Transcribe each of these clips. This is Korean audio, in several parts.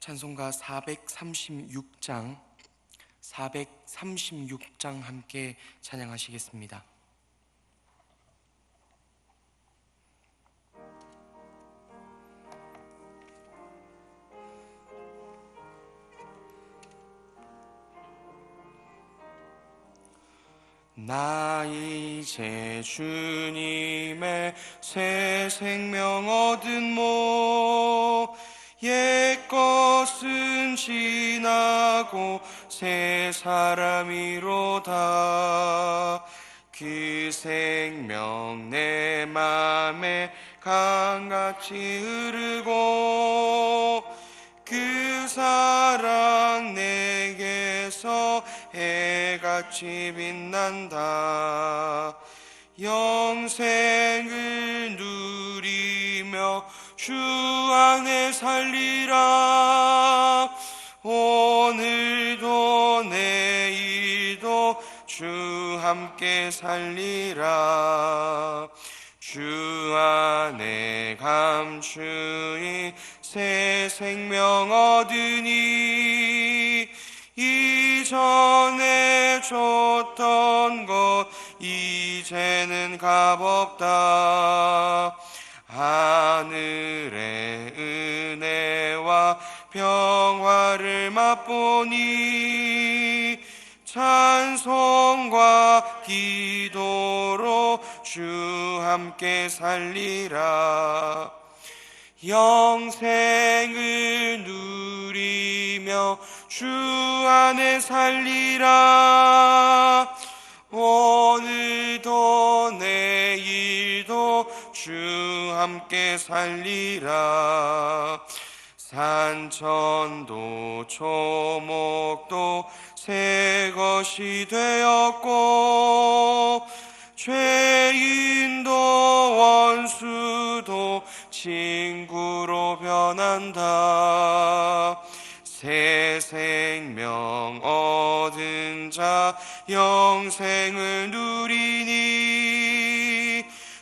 찬송가 436장 함께 찬양하시겠습니다. 나 이제 주님의 새 생명 얻은 모 옛것은 지나고 새 사람이로다. 그 생명 내 맘에 강같이 흐르고 그 사랑 내게서 해같이 빛난다. 영생을 누리며 주 안에 살리라. 오늘도 내일도 주 함께 살리라. 주 안에 감추인 새 생명 얻으니 이전에 줬던 것 이제는 값없다. 하늘의 은혜와 평화를 맛보니 찬송과 기도로 주 함께 살리라. 영생을 누리며 주 안에 살리라. 오늘도 내일도 주 함께 살리라. 산천도 초목도 새 것이 되었고 죄인도 원수도 친구로 변한다. 새 생명 얻은 자 영생을 누리니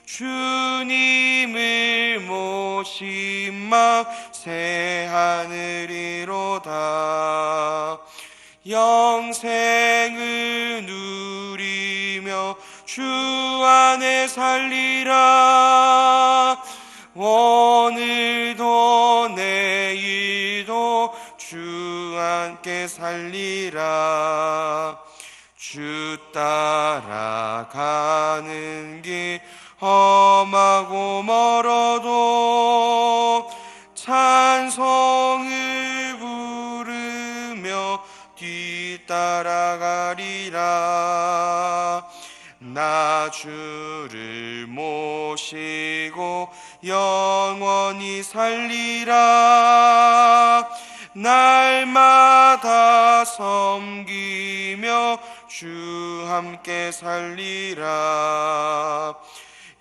주님을 모신 맘 새 하늘이로다. 영생을 누리며 주 안에 살리라. 오늘도 내일도 주 함께 살리라. 주 따라가는 길 험하고 멀어도 찬송을 부르며 뒤따라가리라. 나 주를 모시고 영원히 살리라. 날마다 섬기며 주 함께 살리라.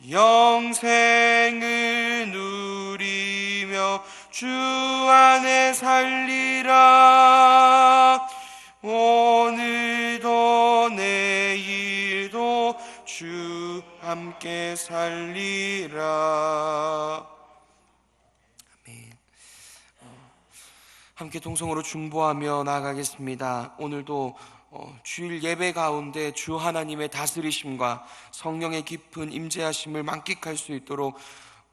영생을 누리며 주 안에 살리라. 오늘도 내일도 주 함께 살리라. 아멘. 함께 동성으로 중보하며 나아가겠습니다. 오늘도 주일 예배 가운데 주 하나님의 다스리심과 성령의 깊은 임재하심을 만끽할 수 있도록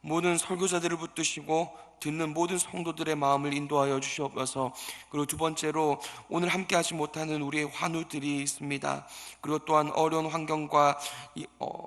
모든 설교자들을 붙드시고 듣는 모든 성도들의 마음을 인도하여 주시옵소서. 그리고 두 번째로 오늘 함께 하지 못하는 우리의 환우들이 있습니다. 그리고 또한 어려운 환경과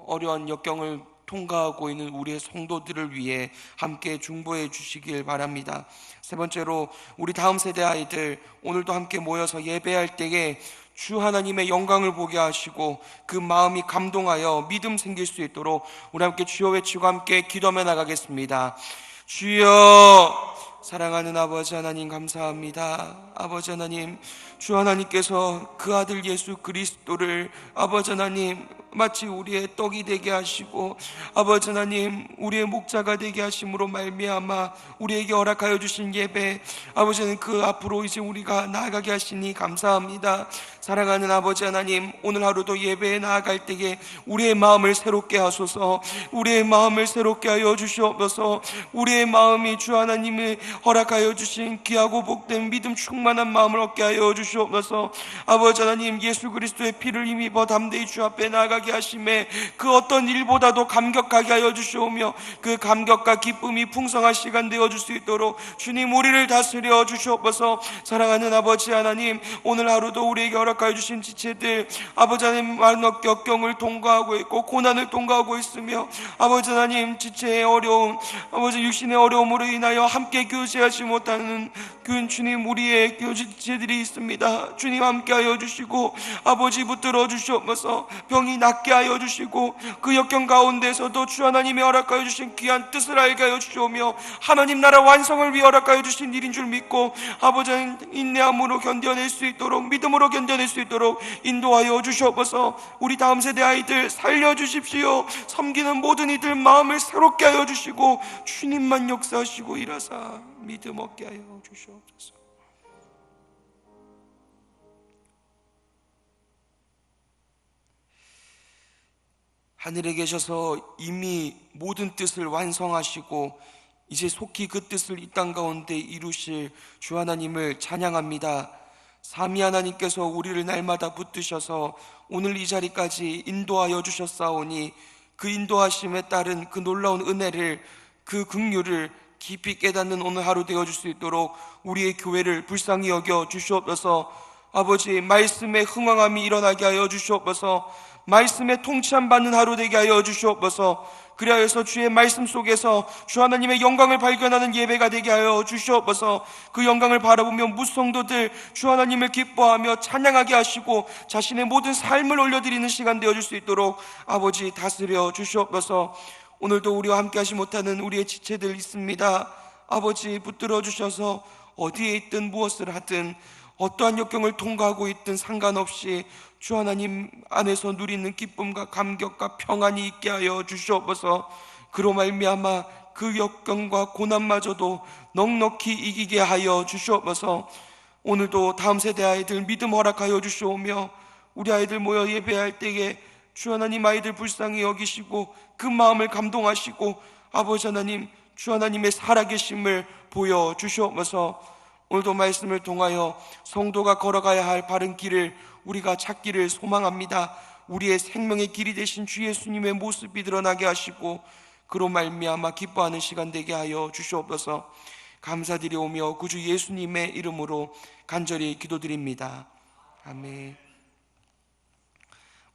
어려운 역경을 통과하고 있는 우리의 성도들을 위해 함께 중보해 주시길 바랍니다. 세 번째로 우리 다음 세대 아이들 오늘도 함께 모여서 예배할 때에 주 하나님의 영광을 보게 하시고 그 마음이 감동하여 믿음 생길 수 있도록 우리 함께 주여 외치고 함께 기도하며 나가겠습니다. 주여, 사랑하는 아버지 하나님 감사합니다. 아버지 하나님, 주 하나님께서 그 아들 예수 그리스도를 아버지 하나님 마치 우리의 떡이 되게 하시고 아버지 하나님 우리의 목자가 되게 하심으로 말미암아 우리에게 허락하여 주신 예배 아버지는 그 앞으로 이제 우리가 나아가게 하시니 감사합니다. 사랑하는 아버지 하나님, 오늘 하루도 예배에 나아갈 때에 우리의 마음을 새롭게 하소서. 우리의 마음을 새롭게 하여 주시옵소서. 우리의 마음이 주 하나님이 허락하여 주신 귀하고 복된 믿음 충만한 마음을 얻게 하여 주시옵소서. 아버지 하나님, 예수 그리스도의 피를 힘입어 담대히 주 앞에 나아가게 하심에 그 어떤 일보다도 감격하게 하여 주시오며 그 감격과 기쁨이 풍성한 시간 되어줄 수 있도록 주님 우리를 다스려 주시옵소서. 사랑하는 아버지 하나님, 오늘 하루도 우리에게 허락하여 주신 지체들 아버지 하나님 많은 역경을 통과하고 있고 고난을 통과하고 있으며 아버지 하나님 지체의 어려움 아버지 육신의 어려움으로 인하여 함께 교제하지 못하는 그 주님 우리의 교제들이 있습니다. 주님 함께하여 주시고 아버지 붙들어 주시옵소서. 병이 낫게 하여 주시고 그 역경 가운데서도 주 하나님이 허락하여 주신 귀한 뜻을 알게 하여 주시오며 하나님 나라 완성을 위해 허락하여 주신 일인 줄 믿고 아버지 하나님 인내함으로 견뎌낼 수 있도록 믿음으로 견뎌낼 수 있도록 인도하여 주시옵소서. 우리 다음 세대 아이들 살려주십시오. 섬기는 모든 이들 마음을 새롭게 하여 주시고 주님만 역사하시고 일하사 믿음 얻게 하여 주시옵소서. 하늘에 계셔서 이미 모든 뜻을 완성하시고 이제 속히 그 뜻을 이 땅 가운데 이루실 주 하나님을 찬양합니다. 삼위 하나님께서 우리를 날마다 붙드셔서 오늘 이 자리까지 인도하여 주셨사오니 그 인도하심에 따른 그 놀라운 은혜를 그 긍휼을 깊이 깨닫는 오늘 하루 되어줄 수 있도록 우리의 교회를 불쌍히 여겨 주시옵소서. 아버지 말씀에 흥왕함이 일어나게 하여 주시옵소서. 말씀에 통치함 받는 하루 되게 하여 주시옵소서. 그리하여서 주의 말씀 속에서 주 하나님의 영광을 발견하는 예배가 되게 하여 주시옵소서. 그 영광을 바라보며 무성도들 주 하나님을 기뻐하며 찬양하게 하시고 자신의 모든 삶을 올려드리는 시간 되어줄 수 있도록 아버지 다스려 주시옵소서. 오늘도 우리와 함께 하지 못하는 우리의 지체들 있습니다. 아버지 붙들어 주셔서 어디에 있든 무엇을 하든 어떠한 역경을 통과하고 있든 상관없이 주 하나님 안에서 누리는 기쁨과 감격과 평안이 있게 하여 주시옵소서. 그로 말미암아 그 역경과 고난마저도 넉넉히 이기게 하여 주시옵소서. 오늘도 다음 세대 아이들 믿음 허락하여 주시오며 우리 아이들 모여 예배할 때에 주 하나님 아이들 불쌍히 여기시고 그 마음을 감동하시고 아버지 하나님 주 하나님의 살아계심을 보여주시옵소서. 오늘도 말씀을 통하여 성도가 걸어가야 할 바른 길을 우리가 찾기를 소망합니다. 우리의 생명의 길이 되신 주 예수님의 모습이 드러나게 하시고 그로 말미암아 기뻐하는 시간 되게 하여 주시옵소서. 감사드리오며 구주 예수님의 이름으로 간절히 기도드립니다. 아멘.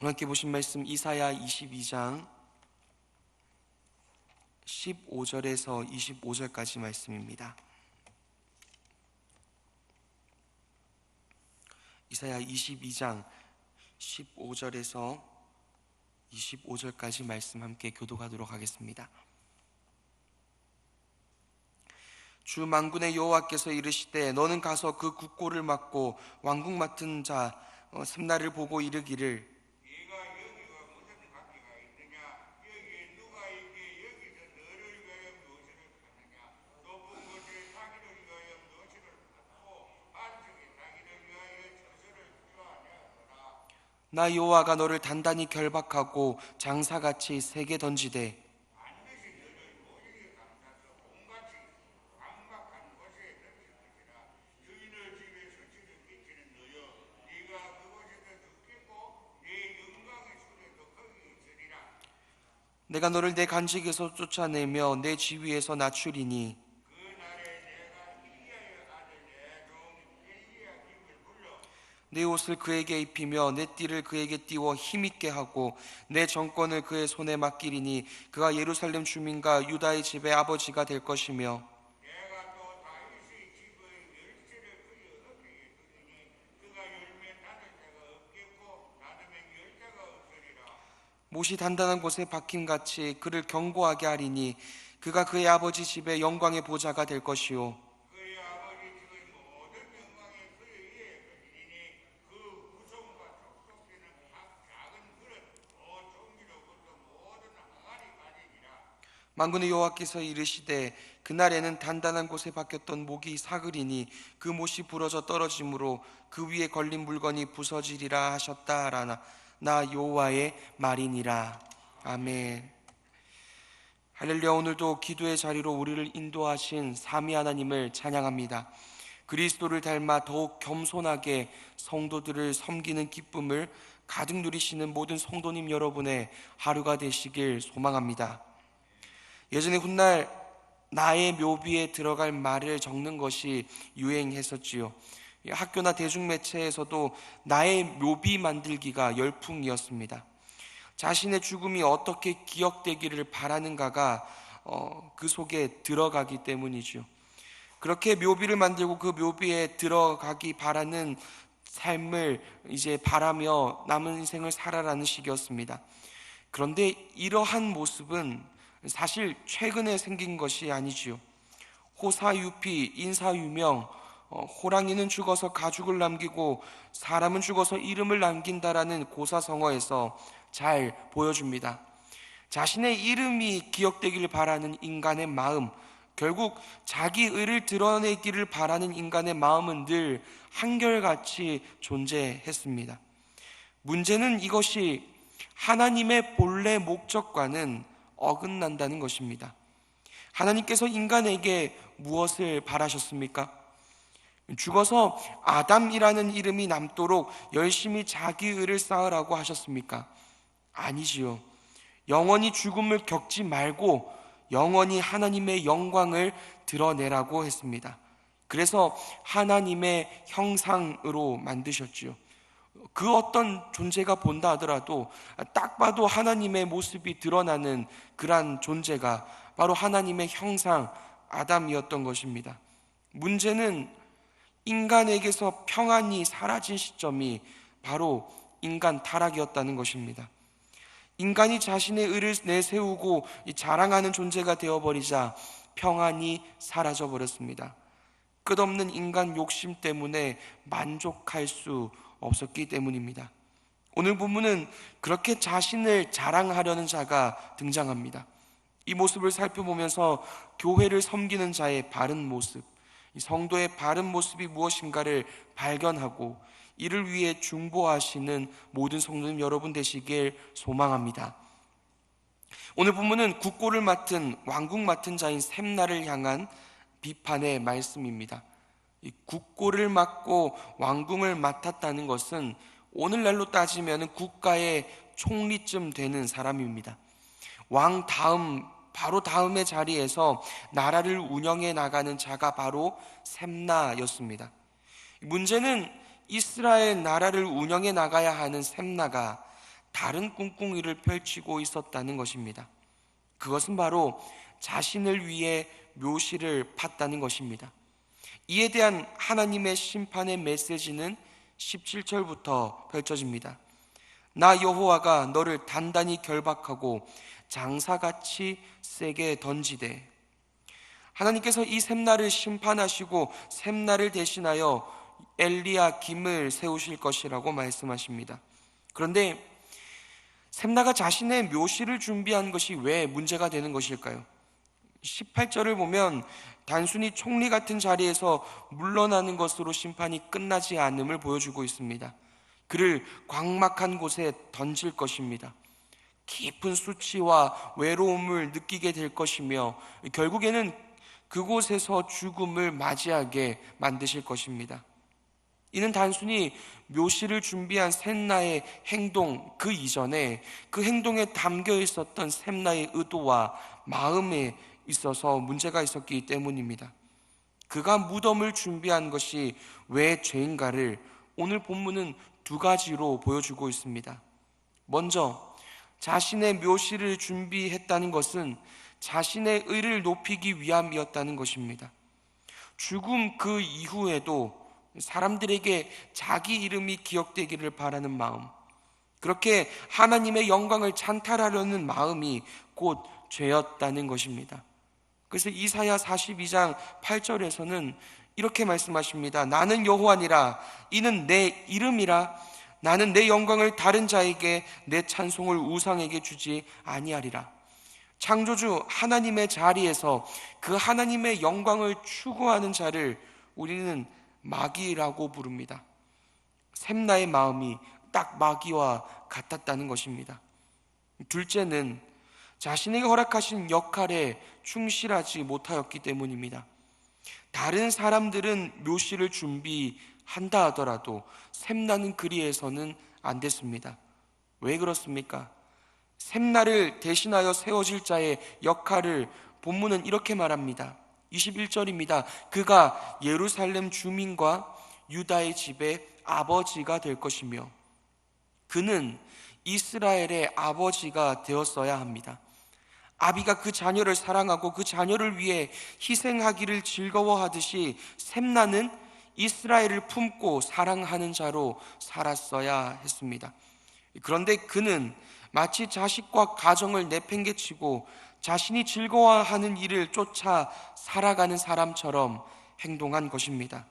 오늘 함께 보신 말씀 이사야 22장 15절에서 25절까지 말씀입니다. 이사야 22장 15절에서 25절까지 말씀 함께 교독하도록 하겠습니다. 주 만군의 여호와께서 이르시되 너는 가서 그 국고를 맡고 왕궁 맡은 자 습나를 보고 이르기를 네가 여기가 무슨 관계가 있느냐? 여기에 누가 있게 여기서 너를 위하여 무엇을 하느냐? 높은 곳에 자기를 위하여 무엇을 받고 안쪽에 자기를 위하여 처소를 필요하냐더라. 나 여호와가 너를 단단히 결박하고 장사같이 세게 던지되 반드시 너를 모조리 감싸서 온같이 강박한 곳에 던질 것이라. 주인의 집에 수치를 끼치는 너여, 네가 그곳에서 죽겠고 네 영광의 수레도 거기 있으리라. 내가 너를 내 간직에서 쫓아내며 내 지위에서 낮추리니 그 날에 내가 일리야의 아들 내 종 엘리야김을 불러 내 옷을 그에게 입히며 내 띠를 그에게 띄워 힘있게 하고 내 정권을 그의 손에 맡기리니 그가 예루살렘 주민과 유다의 집의 아버지가 될 것이며 내가 또 다윗의 집의 열쇠를 그의 어깨에 두리니 그가 열면 닫을 자가 없겠고 닫으면 열 자가 없으리라. 못이 단단한 곳에 박힘같이 그를 견고하게 하리니 그가 그의 아버지 집의 영광의 보좌가 될 것이요 그의 아버지 집의 모든 영광이 그의 위에 거지리니 그 구성과 촉촉기는 각 작은 그릇 또 만군의 여호와께서 이르시되 그날에는 단단한 곳에 박혔던 목이 사그리니 그 못이 부러져 떨어짐으로 그 위에 걸린 물건이 부서지리라 하셨다라나 나 여호와의 말이니라. 아멘. 할렐루야. 오늘도 기도의 자리로 우리를 인도하신 삼위 하나님을 찬양합니다. 그리스도를 닮아 더욱 겸손하게 성도들을 섬기는 기쁨을 가득 누리시는 모든 성도님 여러분의 하루가 되시길 소망합니다. 예전에 훗날 나의 묘비에 들어갈 말을 적는 것이 유행했었지요. 학교나 대중매체에서도 나의 묘비 만들기가 열풍이었습니다. 자신의 죽음이 어떻게 기억되기를 바라는가가 그 속에 들어가기 때문이죠. 그렇게 묘비를 만들고 그 묘비에 들어가기 바라는 삶을 이제 바라며 남은 인생을 살아라는 식이었습니다. 그런데 이러한 모습은 사실 최근에 생긴 것이 아니지요. 호사유피, 인사유명, 호랑이는 죽어서 가죽을 남기고 사람은 죽어서 이름을 남긴다라는 고사성어에서 잘 보여줍니다. 자신의 이름이 기억되기를 바라는 인간의 마음, 결국 자기 의를 드러내기를 바라는 인간의 마음은 늘 한결같이 존재했습니다. 문제는 이것이 하나님의 본래 목적과는 어긋난다는 것입니다. 하나님께서 인간에게 무엇을 바라셨습니까? 죽어서 아담이라는 이름이 남도록 열심히 자기 의를 쌓으라고 하셨습니까? 아니지요. 영원히 죽음을 겪지 말고 영원히 하나님의 영광을 드러내라고 했습니다. 그래서 하나님의 형상으로 만드셨지요. 그 어떤 존재가 본다 하더라도 딱 봐도 하나님의 모습이 드러나는 그러한 존재가 바로 하나님의 형상 아담이었던 것입니다. 문제는 인간에게서 평안이 사라진 시점이 바로 인간 타락이었다는 것입니다. 인간이 자신의 의를 내세우고 자랑하는 존재가 되어버리자 평안이 사라져버렸습니다. 끝없는 인간 욕심 때문에 만족할 수 없었기 때문입니다. 오늘 본문은 그렇게 자신을 자랑하려는 자가 등장합니다. 이 모습을 살펴보면서 교회를 섬기는 자의 바른 모습, 성도의 바른 모습이 무엇인가를 발견하고 이를 위해 중보하시는 모든 성도님 여러분 되시길 소망합니다. 오늘 본문은 국고를 맡은 왕궁 맡은 자인 샘나를 향한 비판의 말씀입니다. 이 국고를 맡고 왕궁을 맡았다는 것은 오늘날로 따지면 국가의 총리쯤 되는 사람입니다. 왕 다음 바로 다음의 자리에서 나라를 운영해 나가는 자가 바로 샘나였습니다. 문제는 이스라엘 나라를 운영해 나가야 하는 샘나가 다른 꿍꿍이를 펼치고 있었다는 것입니다. 그것은 바로 자신을 위해 묘시를 팠다는 것입니다. 이에 대한 하나님의 심판의 메시지는 17절부터 펼쳐집니다. 나 여호와가 너를 단단히 결박하고 장사같이 세게 던지되. 하나님께서 이 샘나를 심판하시고 샘나를 대신하여 엘리야김을 세우실 것이라고 말씀하십니다. 그런데 샘나가 자신의 묘시를 준비한 것이 왜 문제가 되는 것일까요? 18절을 보면 단순히 총리 같은 자리에서 물러나는 것으로 심판이 끝나지 않음을 보여주고 있습니다. 그를 광막한 곳에 던질 것입니다. 깊은 수치와 외로움을 느끼게 될 것이며 결국에는 그곳에서 죽음을 맞이하게 만드실 것입니다. 이는 단순히 묘시를 준비한 샘나의 행동 그 이전에 그 행동에 담겨 있었던 샘나의 의도와 마음에 있어서 문제가 있었기 때문입니다. 그가 무덤을 준비한 것이 왜 죄인가를 오늘 본문은 두 가지로 보여주고 있습니다. 먼저 자신의 묘시를 준비했다는 것은 자신의 의를 높이기 위함이었다는 것입니다. 죽음 그 이후에도 사람들에게 자기 이름이 기억되기를 바라는 마음, 그렇게 하나님의 영광을 찬탈하려는 마음이 곧 죄였다는 것입니다. 그래서 이사야 42장 8절에서는 이렇게 말씀하십니다. 나는 여호와니라, 이는 내 이름이라, 나는 내 영광을 다른 자에게 내 찬송을 우상에게 주지 아니하리라. 창조주 하나님의 자리에서 그 하나님의 영광을 추구하는 자를 우리는 마귀라고 부릅니다. 샘나의 마음이 딱 마귀와 같았다는 것입니다. 둘째는 자신에게 허락하신 역할에 충실하지 못하였기 때문입니다. 다른 사람들은 묘시를 준비한다 하더라도 샘나는 그리에서는 안 됐습니다. 왜 그렇습니까? 샘나를 대신하여 세워질 자의 역할을 본문은 이렇게 말합니다. 21절입니다. 그가 예루살렘 주민과 유다의 집의 아버지가 될 것이며, 그는 이스라엘의 아버지가 되었어야 합니다. 아비가 그 자녀를 사랑하고 그 자녀를 위해 희생하기를 즐거워하듯이 샘나는 이스라엘을 품고 사랑하는 자로 살았어야 했습니다. 그런데 그는 마치 자식과 가정을 내팽개치고 자신이 즐거워하는 일을 쫓아 살아가는 사람처럼 행동한 것입니다.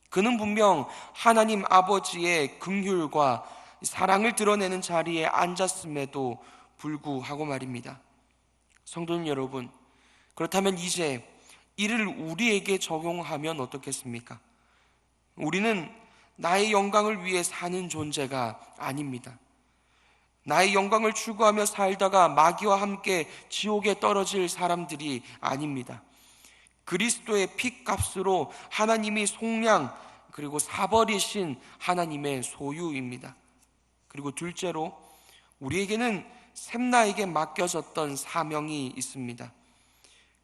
그는 분명 하나님 아버지의 긍휼과 사랑을 드러내는 자리에 앉았음에도 불구하고 말입니다. 성도님 여러분, 그렇다면 이제 이를 우리에게 적용하면 어떻겠습니까? 우리는 나의 영광을 위해 사는 존재가 아닙니다. 나의 영광을 추구하며 살다가 마귀와 함께 지옥에 떨어질 사람들이 아닙니다. 그리스도의 핏값으로 하나님이 속량 그리고 사버리신 하나님의 소유입니다. 그리고 둘째로 우리에게는 샘나에게 맡겨졌던 사명이 있습니다.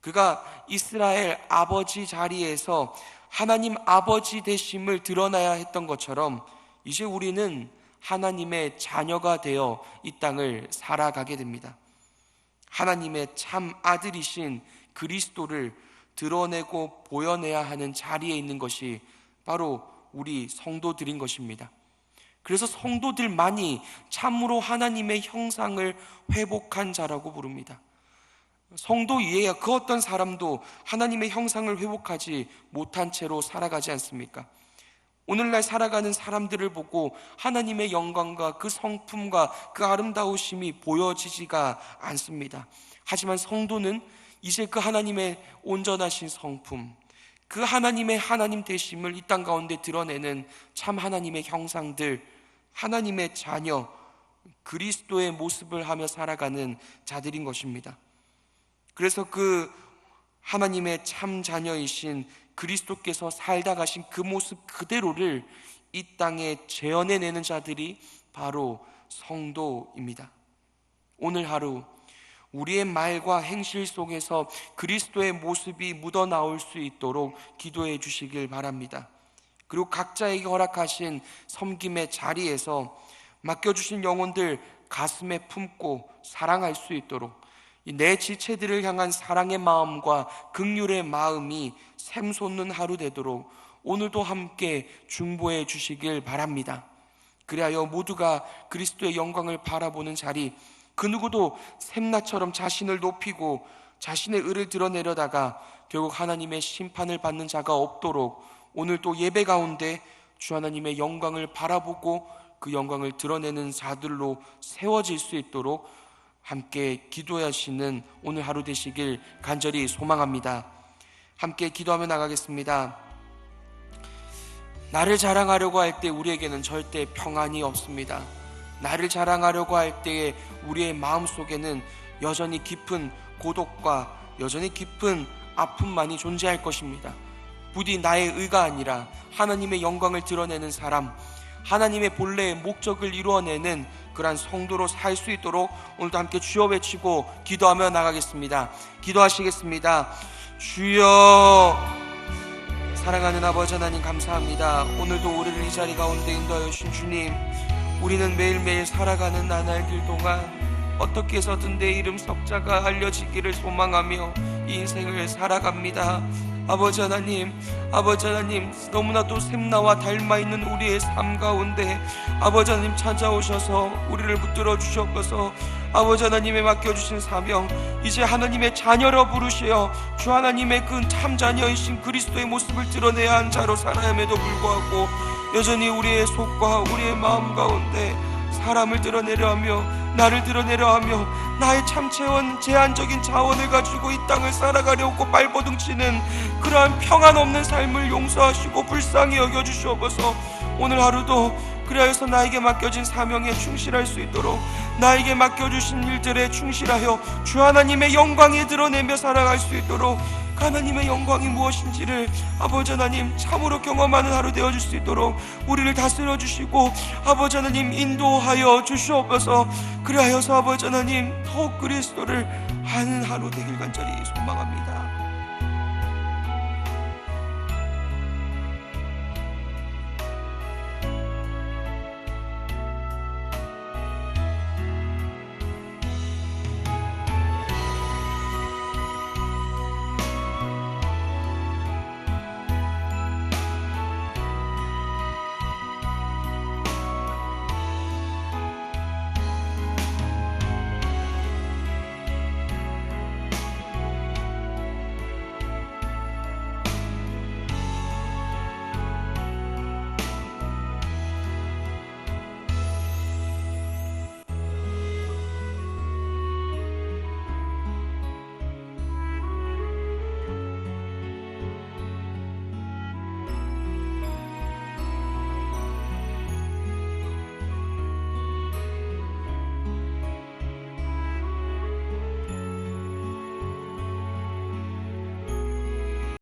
그가 이스라엘 아버지 자리에서 하나님 아버지 되심을 드러나야 했던 것처럼 이제 우리는 하나님의 자녀가 되어 이 땅을 살아가게 됩니다. 하나님의 참 아들이신 그리스도를 드러내고 보여내야 하는 자리에 있는 것이 바로 우리 성도들인 것입니다. 그래서 성도들만이 참으로 하나님의 형상을 회복한 자라고 부릅니다. 성도 이외에 그 어떤 사람도 하나님의 형상을 회복하지 못한 채로 살아가지 않습니까? 오늘날 살아가는 사람들을 보고 하나님의 영광과 그 성품과 그 아름다우심이 보여지지가 않습니다. 하지만 성도는 이제 그 하나님의 온전하신 성품, 그 하나님의 하나님 되심을 이 땅 가운데 드러내는 참 하나님의 형상들, 하나님의 자녀, 그리스도의 모습을 하며 살아가는 자들인 것입니다. 그래서 그 하나님의 참 자녀이신 그리스도께서 살다 가신 그 모습 그대로를 이 땅에 재현해내는 자들이 바로 성도입니다. 오늘 하루 우리의 말과 행실 속에서 그리스도의 모습이 묻어나올 수 있도록 기도해 주시길 바랍니다. 그리고 각자에게 허락하신 섬김의 자리에서 맡겨주신 영혼들 가슴에 품고 사랑할 수 있도록 내 지체들을 향한 사랑의 마음과 긍휼의 마음이 샘솟는 하루 되도록 오늘도 함께 중보해 주시길 바랍니다. 그리하여 모두가 그리스도의 영광을 바라보는 자리, 그 누구도 샘나처럼 자신을 높이고 자신의 의를 드러내려다가 결국 하나님의 심판을 받는 자가 없도록 오늘도 예배 가운데 주 하나님의 영광을 바라보고 그 영광을 드러내는 자들로 세워질 수 있도록 함께 기도하시는 오늘 하루 되시길 간절히 소망합니다. 함께 기도하며 나가겠습니다. 나를 자랑하려고 할 때 우리에게는 절대 평안이 없습니다. 나를 자랑하려고 할 때에 우리의 마음속에는 여전히 깊은 고독과 여전히 깊은 아픔만이 존재할 것입니다. 부디 나의 의가 아니라 하나님의 영광을 드러내는 사람, 하나님의 본래의 목적을 이루어내는 그러한 성도로 살 수 있도록 오늘도 함께 주여 외치고 기도하며 나가겠습니다. 기도하시겠습니다. 주여, 사랑하는 아버지 하나님 감사합니다. 오늘도 우리를 이 자리 가운데 인도하여 주신 주님, 우리는 매일매일 살아가는 나날길 동안 어떻게 해서든 내 이름 석자가 알려지기를 소망하며 이 인생을 살아갑니다. 아버지 하나님 너무나도 샘나와 닮아있는 우리의 삶 가운데 아버지 하나님 찾아오셔서 우리를 붙들어 주셨고서 아버지 하나님의 맡겨주신 사명, 이제 하나님의 자녀로 부르시어 주 하나님의 그 참자녀이신 그리스도의 모습을 드러내야 한 자로 살아야 함에도 불구하고 여전히 우리의 속과 우리의 마음 가운데 사람을 드러내려 하며 나를 드러내려 하며 나의 참체원 제한적인 자원을 가지고 이 땅을 살아가려고 발버둥치는 그러한 평안 없는 삶을 용서하시고 불쌍히 여겨주시옵소서. 오늘 하루도 그리하여서 나에게 맡겨진 사명에 충실할 수 있도록 나에게 맡겨주신 일들에 충실하여 주 하나님의 영광에 드러내며 살아갈 수 있도록 하나님의 영광이 무엇인지를 아버지 하나님 참으로 경험하는 하루 되어줄 수 있도록 우리를 다스려 주시고 아버지 하나님 인도하여 주시옵소서. 그리하여서 아버지 하나님 더욱 그리스도를 아는 하루 되길 간절히 소망합니다.